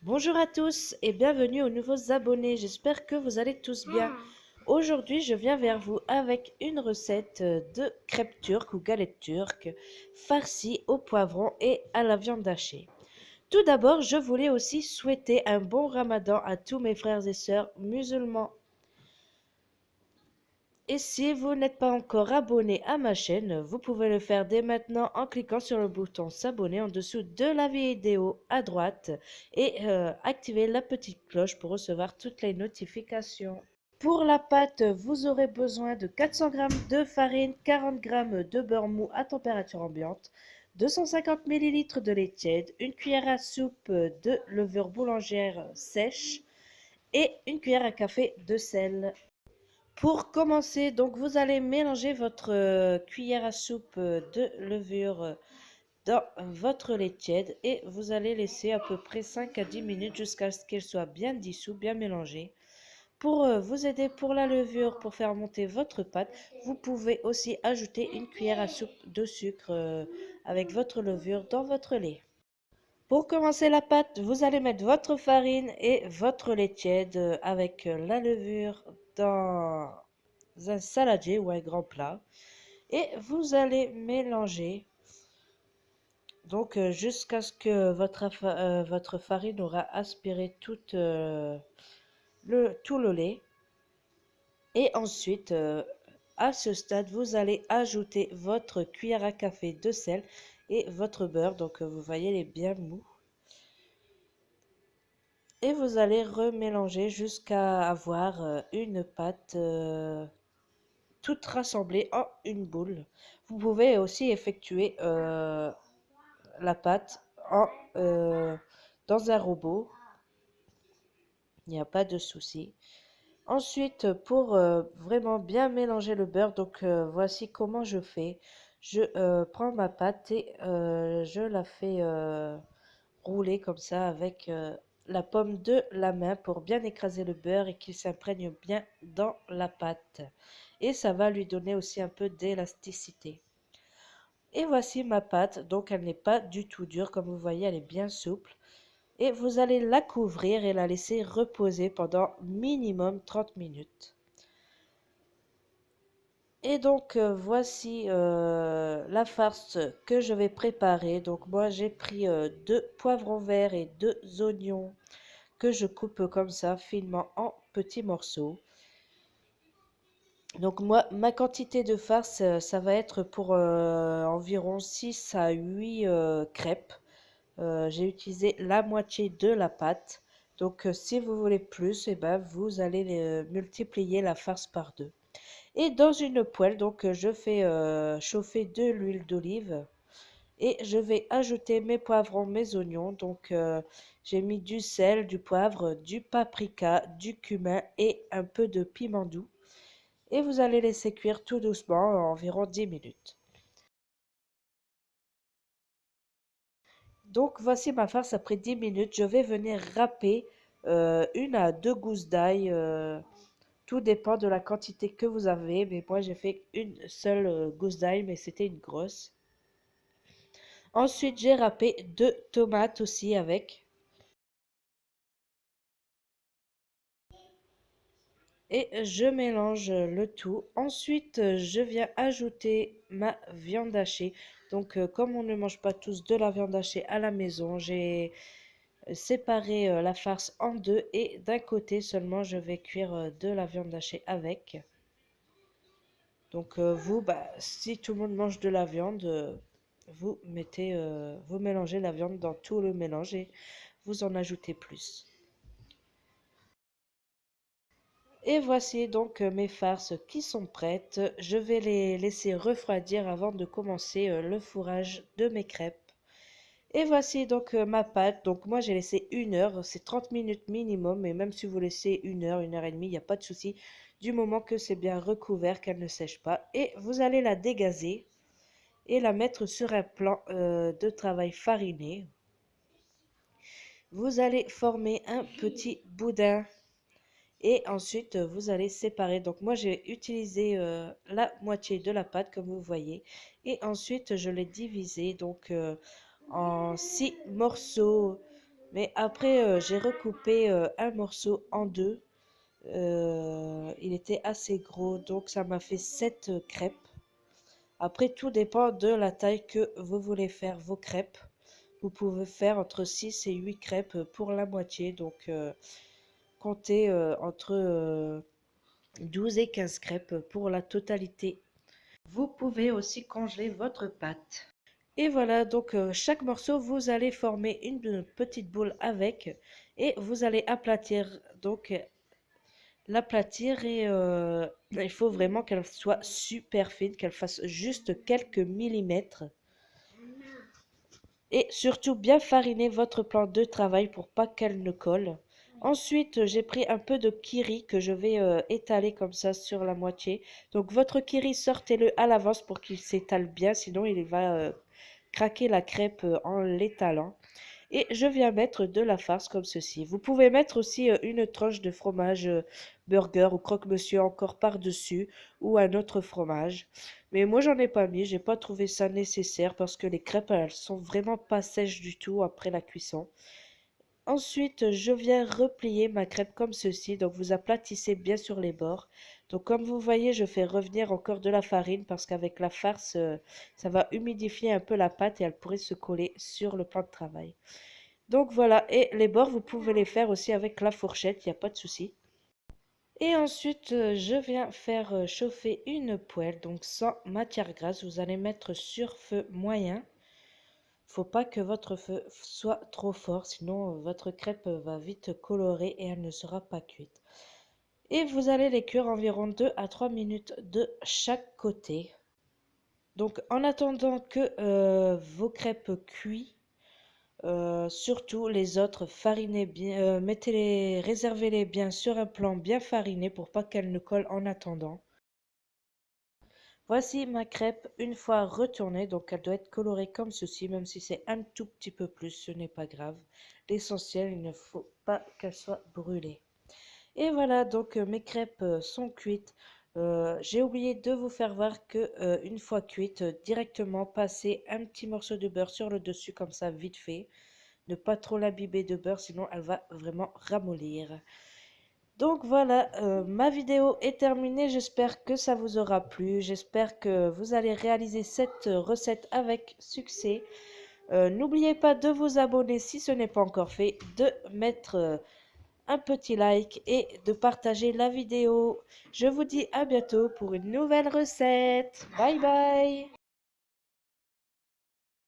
Bonjour à tous et bienvenue aux nouveaux abonnés, j'espère que vous allez tous bien. Aujourd'hui, je viens vers vous avec une recette de crêpes turques ou galettes turques farcies au poivron et à la viande hachée. Tout d'abord, je voulais aussi souhaiter un bon ramadan à tous mes frères et sœurs musulmans. Et si vous n'êtes pas encore abonné à ma chaîne, vous pouvez le faire dès maintenant en cliquant sur le bouton s'abonner en dessous de la vidéo à droite et activer la petite cloche pour recevoir toutes les notifications. Pour la pâte, vous aurez besoin de 400 g de farine, 40 g de beurre mou à température ambiante, 250 ml de lait tiède, une cuillère à soupe de levure boulangère sèche et une cuillère à café de sel. Pour commencer, donc vous allez mélanger votre cuillère à soupe de levure dans votre lait tiède et vous allez laisser à peu près 5 à 10 minutes jusqu'à ce qu'elle soit bien dissous, bien mélangée. Pour vous aider pour la levure, pour faire monter votre pâte, vous pouvez aussi ajouter une cuillère à soupe de sucre avec votre levure dans votre lait. Pour commencer la pâte, vous allez mettre votre farine et votre lait tiède avec la levure dans un saladier ou un grand plat et vous allez mélanger donc jusqu'à ce que votre farine aura aspiré tout le lait. Et ensuite, à ce stade, vous allez ajouter votre cuillère à café de sel et votre beurre. Donc, vous voyez, il est bien mou. Et vous allez remélanger jusqu'à avoir une pâte toute rassemblée en une boule. Vous pouvez aussi effectuer la pâte euh, dans un robot. Il n'y a pas de souci. Ensuite, pour vraiment bien mélanger le beurre, donc voici comment je fais. Je prends ma pâte et je la fais rouler comme ça avec la paume de la main pour bien écraser le beurre et qu'il s'imprègne bien dans la pâte. Et ça va lui donner aussi un peu d'élasticité. Et voici ma pâte, donc elle n'est pas du tout dure, comme vous voyez, elle est bien souple. Et vous allez la couvrir et la laisser reposer pendant minimum 30 minutes. Et donc voici la farce que je vais préparer. Donc moi j'ai pris deux poivrons verts et deux oignons que je coupe comme ça finement en petits morceaux. Donc moi ma quantité de farce ça va être pour environ 6 à 8 crêpes. J'ai utilisé la moitié de la pâte. Donc si vous voulez plus, et ben, vous allez multiplier la farce par deux. Et dans une poêle, donc je fais chauffer de l'huile d'olive et je vais ajouter mes poivrons, mes oignons. Donc j'ai mis du sel, du poivre, du paprika, du cumin et un peu de piment doux. Et vous allez laisser cuire tout doucement environ 10 minutes. Donc voici ma farce après 10 minutes. Je vais venir râper une à deux gousses d'ail. Tout dépend de la quantité que vous avez. Mais moi j'ai fait une seule gousse d'ail, mais c'était une grosse. Ensuite j'ai râpé deux tomates aussi avec. Et je mélange le tout. Ensuite je viens ajouter ma viande hachée. Donc comme on ne mange pas tous de la viande hachée à la maison, j'ai séparer la farce en deux et d'un côté seulement je vais cuire de la viande hachée avec. Donc vous, bah, si tout le monde mange de la viande, vous mélangez la viande dans tout le mélange et vous en ajoutez plus. Et voici donc mes farces qui sont prêtes. Je vais les laisser refroidir avant de commencer le fourrage de mes crêpes. Et voici donc ma pâte. Donc moi j'ai laissé 1 heure, c'est 30 minutes minimum, mais même si vous laissez 1 heure et demie, il n'y a pas de souci, du moment que c'est bien recouvert, qu'elle ne sèche pas. Et vous allez la dégazer et la mettre sur un plan de travail fariné. Vous allez former un petit boudin et ensuite vous allez séparer. Donc moi j'ai utilisé la moitié de la pâte comme vous voyez et ensuite je l'ai divisé donc en 6 morceaux Mais après, j'ai recoupé un morceau en deux. Il était assez gros, donc ça m'a fait 7 crêpes. Après, tout dépend de la taille que vous voulez faire vos crêpes. Vous pouvez faire entre 6 et 8 crêpes pour la moitié, donc comptez entre 12 et 15 crêpes pour la totalité. Vous pouvez aussi congeler votre pâte. Et voilà, donc chaque morceau, vous allez former une petite boule avec et vous allez aplatir. Donc l'aplatir et il faut vraiment qu'elle soit super fine, qu'elle fasse juste quelques millimètres. Et surtout bien fariner votre plan de travail pour pas qu'elle ne colle. Ensuite, j'ai pris un peu de kiri que je vais étaler comme ça sur la moitié. Donc votre kiri, sortez-le à l'avance pour qu'il s'étale bien, sinon il va craquer la crêpe en l'étalant. Et je viens mettre de la farce comme ceci. Vous pouvez mettre aussi une tranche de fromage burger ou croque-monsieur encore par-dessus ou un autre fromage. Mais moi j'en ai pas mis, j'ai pas trouvé ça nécessaire parce que les crêpes elles sont vraiment pas sèches du tout après la cuisson. Ensuite, je viens replier ma crêpe comme ceci. Donc, vous aplatissez bien sur les bords. Donc, comme vous voyez, je fais revenir encore de la farine parce qu'avec la farce, ça va humidifier un peu la pâte et elle pourrait se coller sur le plan de travail. Donc, voilà. Et les bords, vous pouvez les faire aussi avec la fourchette, il n'y a pas de souci. Et ensuite, je viens faire chauffer une poêle, donc sans matière grasse. Vous allez mettre sur feu moyen. Faut pas que votre feu soit trop fort, sinon votre crêpe va vite colorer et elle ne sera pas cuite. Et vous allez les cuire environ 2 à 3 minutes de chaque côté. Donc en attendant que vos crêpes cuisent, surtout les autres, farinez bien, mettez-les, réservez-les bien sur un plan bien fariné pour pas qu'elles ne collent en attendant. Voici ma crêpe une fois retournée, donc elle doit être colorée comme ceci, même si c'est un tout petit peu plus, ce n'est pas grave. L'essentiel, il ne faut pas qu'elle soit brûlée. Et voilà, donc mes crêpes sont cuites. J'ai oublié de vous faire voir que une fois cuites, directement passer un petit morceau de beurre sur le dessus, comme ça, vite fait. Ne pas trop l'imbiber de beurre, sinon elle va vraiment ramollir. Donc voilà, ma vidéo est terminée. J'espère que ça vous aura plu. J'espère que vous allez réaliser cette recette avec succès. N'oubliez pas de vous abonner si ce n'est pas encore fait, de mettre un petit like et de partager la vidéo. Je vous dis à bientôt pour une nouvelle recette. Bye bye!